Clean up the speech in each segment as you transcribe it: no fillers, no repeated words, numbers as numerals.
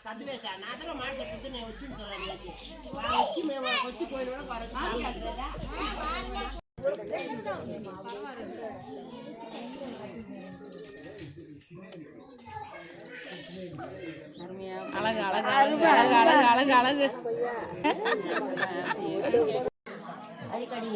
చదివేసా నాతో మాట చెప్తే నేను వచ్చి వచ్చి మేము వచ్చి పోయిన அழகு அழகு அழகு அழகு அழகு அழகு அடிக்கடி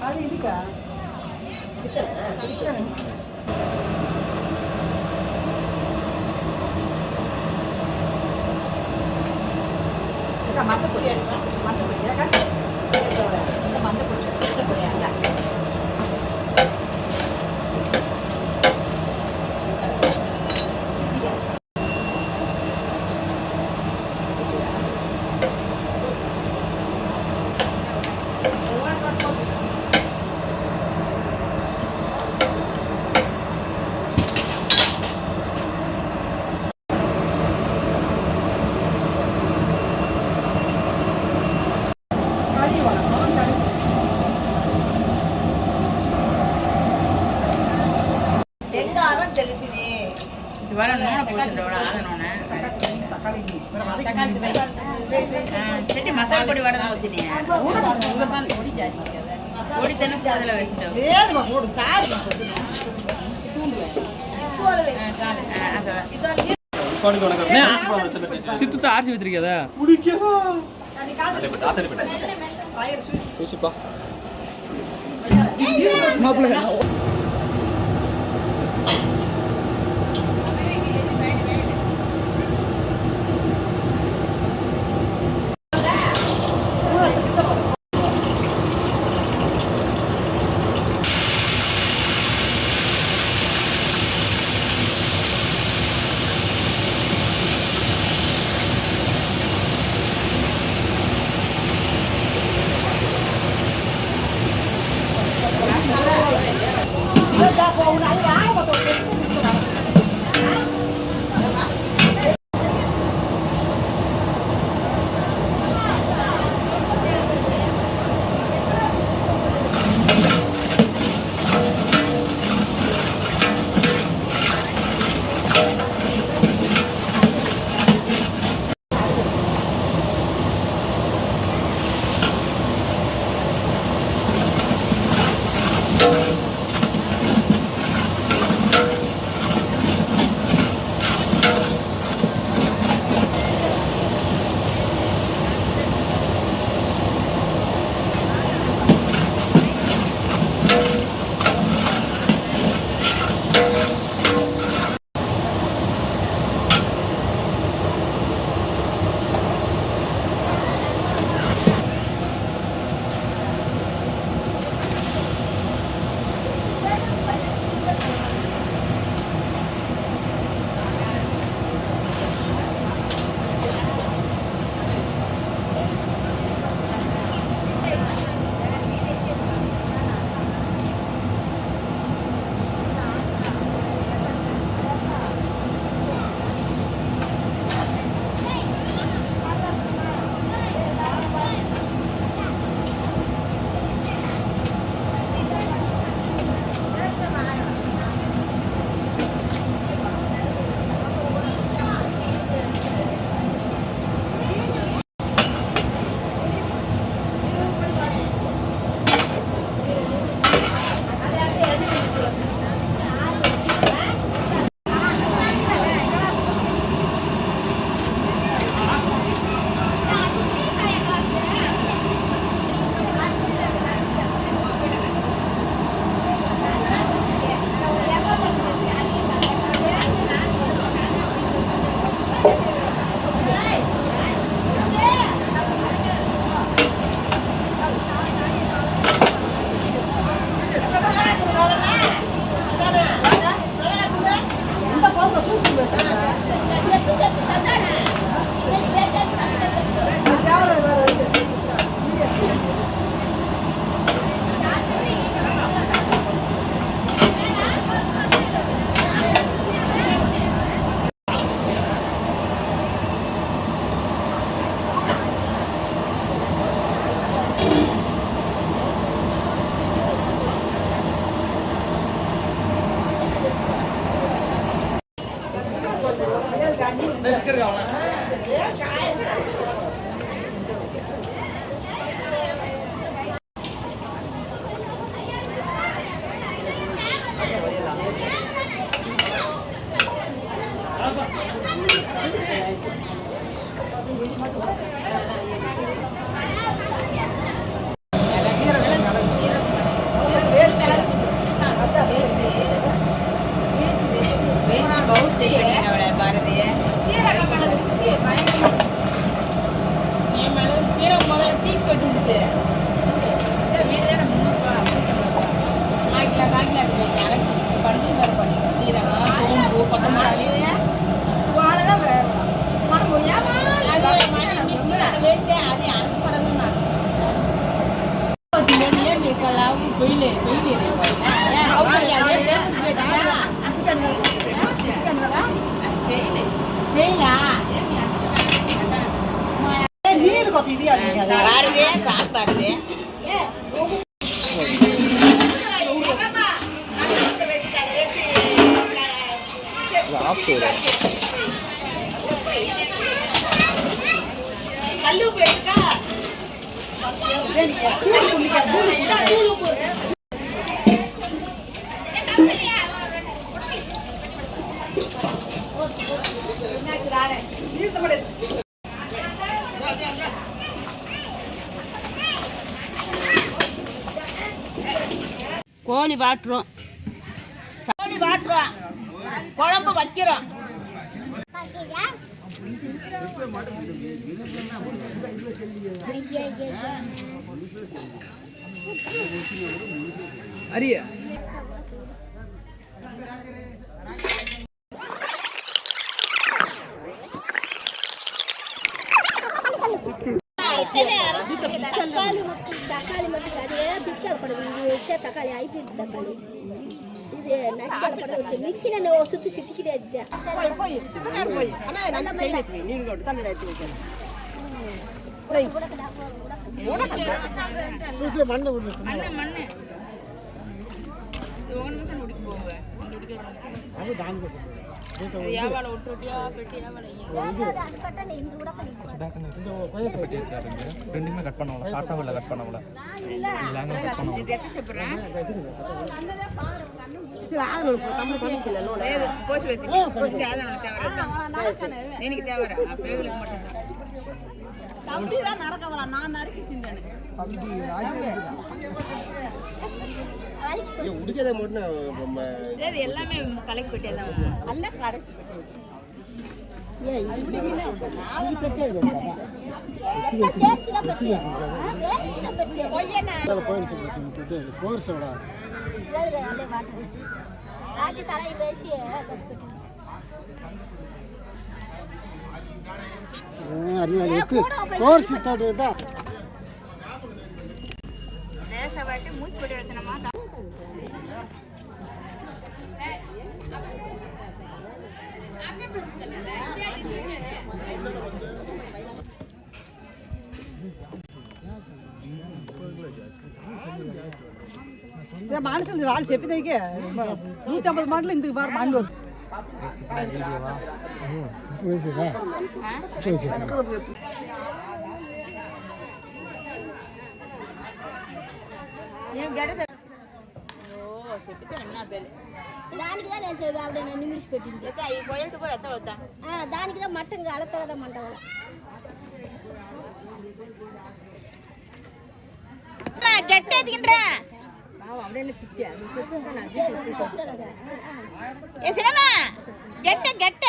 அது இதுக்கா மஞ்சப்பொடி மஞ்சப்பொடி மஞ்சப்பொடி చెట్టి మసాలా పొడి వాడదాం వచ్చినాయి పొడి తిన్న కూరలో వేసినావు சித்து ஆர்ச்சி வச்சிருக்கதா చూసిப்பா மாப்பிள்ள நீர் கொத்தியா பாருதே சாத் பாருதே கல்லு போய்க்கா கோழி வாட்டுறோம் குழம்பு வைக்கிறோம் அரிய தக்காளி மட்டும் அதே பிஸ்கட் படம் இது வச்சா தக்காளி ஹைபிரிட் தக்காளி இது நசிக்காத படம் மிக்சியில் சுற்றி சுற்றிக்கிட்டே போய் சித்தக்கார போய் ஆனால் நான் செய்ய வைக்கிறேன் நீர் கொண்டு தண்ணி எடுத்து வைக்கிறேன் ரெண்டுமே கட் பண்ணல ஷார்ட்ஸாக கட் பண்ணல எல்லாமே கலெக்ட் பெட்டியா தான் அல்ல கடைசி தலை பேசி மூச்சு போட்டு எடுத்தனமா மனசில் வாழ் செப்பி தைக்க 150 மாடல் இந்த பார் மாண்டு దానికి నిమిషి పెట్టింది దానికి మట్టంగా అలతగదా మంట గట్టి ఎదిగిండ్రా సినిమా గట్ట గట్ట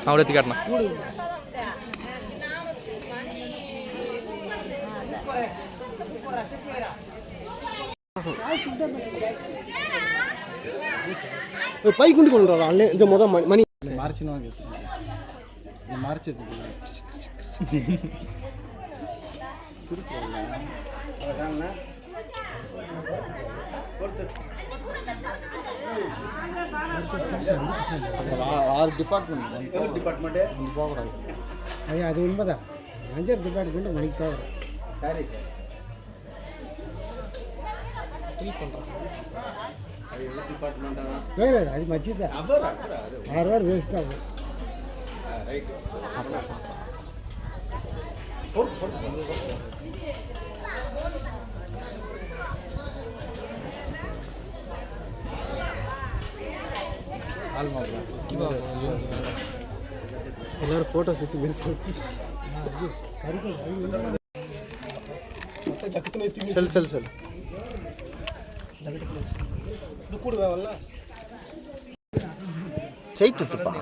அவளை காட்டணும் பை குண்டு கொண்டு வரோம் அல்ல இந்த முத மணி மார்ச்சினா மார்ச் ஆறு டிபார்ட்மெண்ட் போகக்கூடாது ஐயா அது உண்மைதான். அஞ்சரை டிபார்ட்மெண்ட் மணிக்கு தான் வரும். வேறு அது மச்சி தான் 6 ரூபா வேஸ்ட் தான் ஆகும். எல்லாரும் ஃபோட்டோ செல் செல் செல் கூட வேவல்ல சைத்துப்பா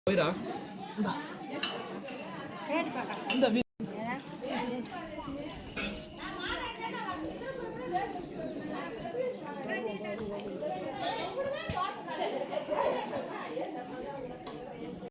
போயிடா